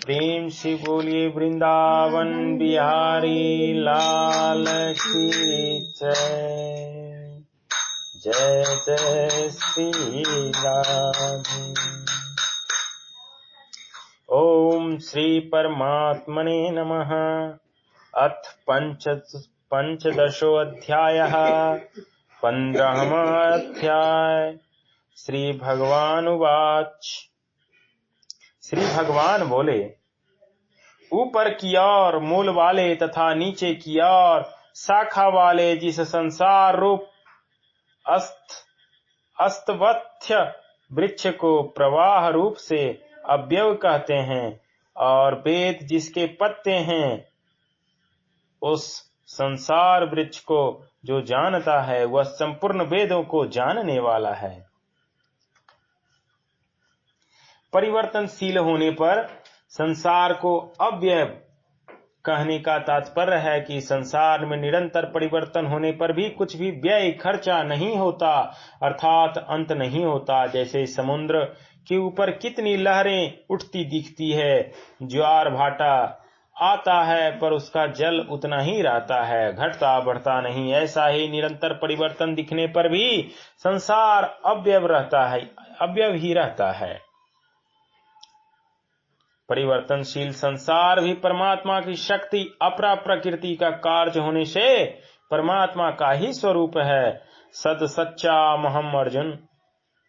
प्रेम से बोलिए वृंदावन बिहारी लाल की जय। जय जय श्री राधे। ओम श्री परमात्मने नमः। अथ पंचदशो अध्यायः। 15वां अध्याय। श्री भगवान उवाच। श्री भगवान बोले, ऊपर की ओर मूल वाले तथा नीचे की ओर शाखा वाले जिस संसार रूप अस्तवथ्य वृक्ष को प्रवाह रूप से अव्यय कहते हैं और वेद जिसके पत्ते हैं, उस संसार वृक्ष को जो जानता है वह संपूर्ण वेदों को जानने वाला है। परिवर्तनशील होने पर संसार को अव्यय कहने का तात्पर्य है कि संसार में निरंतर परिवर्तन होने पर भी कुछ भी व्यय खर्चा नहीं होता, अर्थात अंत नहीं होता। जैसे समुद्र के ऊपर कितनी लहरें उठती दिखती है, ज्वार भाटा आता है पर उसका जल उतना ही रहता है, घटता बढ़ता नहीं। ऐसा ही निरंतर परिवर्तन दिखने पर भी संसार अव्यय रहता है, अव्यय ही रहता है। परिवर्तनशील संसार भी परमात्मा की शक्ति अपरा प्रकृति का कार्य होने से परमात्मा का ही स्वरूप है। सद सच्चा महम अर्जुन।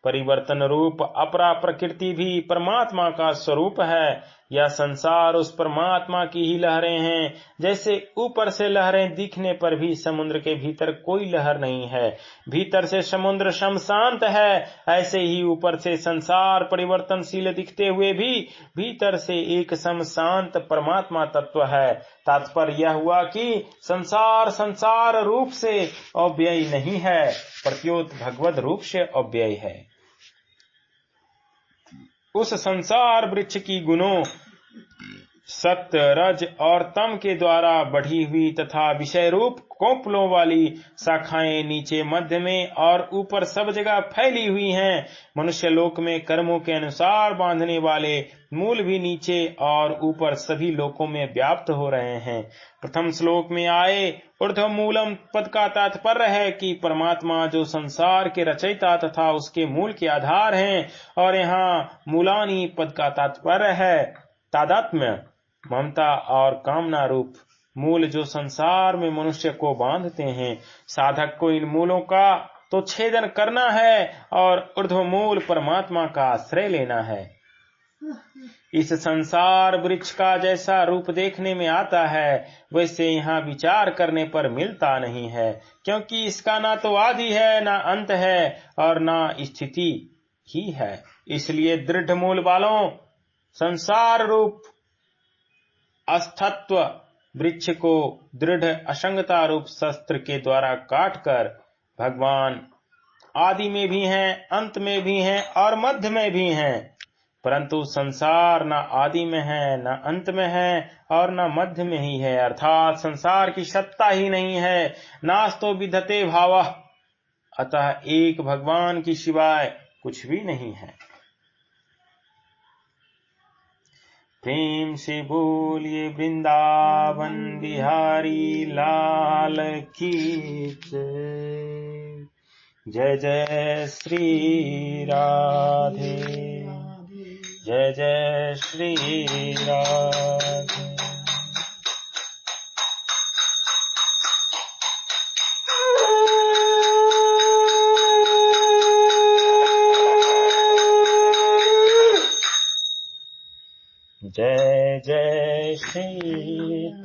परिवर्तन रूप अपरा प्रकृति भी परमात्मा का स्वरूप है। यह संसार उस परमात्मा की ही लहरें हैं। जैसे ऊपर से लहरें दिखने पर भी समुद्र के भीतर कोई लहर नहीं है, भीतर से समुद्र शांत है, ऐसे ही ऊपर से संसार परिवर्तनशील दिखते हुए भी भीतर से एक शांत परमात्मा तत्व है। तात्पर्य यह हुआ कि संसार रूप से अव्यय नहीं है, प्रत्युत भगवद रूप से अव्यय है। उस संसार वृक्ष की गुणों सत्य, रज और तम के द्वारा बढ़ी हुई तथा विषय रूप कोपलों वाली शाखाएं नीचे, मध्य में और ऊपर सब जगह फैली हुई हैं। मनुष्य लोक में कर्मों के अनुसार बांधने वाले मूल भी नीचे और ऊपर सभी लोकों में व्याप्त हो रहे हैं। प्रथम श्लोक में आए ऊर्ध्व मूलम पद का तात्पर्य है कि परमात्मा जो संसार के रचयिता तथा उसके मूल के आधार हैं, और यहाँ मूलानी पद का तात्पर्य है तादात्म्य, ममता और कामना रूप मूल जो संसार में मनुष्य को बांधते हैं। साधक को इन मूलों का तो छेदन करना है और ऊर्ध्व मूल परमात्मा का आश्रय लेना है। इस संसार वृक्ष का जैसा रूप देखने में आता है वैसे यहाँ विचार करने पर मिलता नहीं है, क्योंकि इसका ना तो आदि है, ना अंत है और ना स्थिति ही है। इसलिए दृढ़ मूल वालों संसार रूप अस्थत्व वृक्ष को दृढ़ असंगता रूप शस्त्र के द्वारा काटकर भगवान आदि में भी हैं, अंत में भी हैं और मध्य में भी हैं। परंतु संसार न आदि में है, न अंत में है और न मध्य में ही है, अर्थात संसार की सत्ता ही नहीं है। नास्तो विधते भावः, अतः एक भगवान की सिवाय कुछ भी नहीं है। प्रेम से बोलिए वृंदावन बिहारी लाल की जय। जय जय श्री राधे। जय जय श्री राधे। जय जय सीताराम।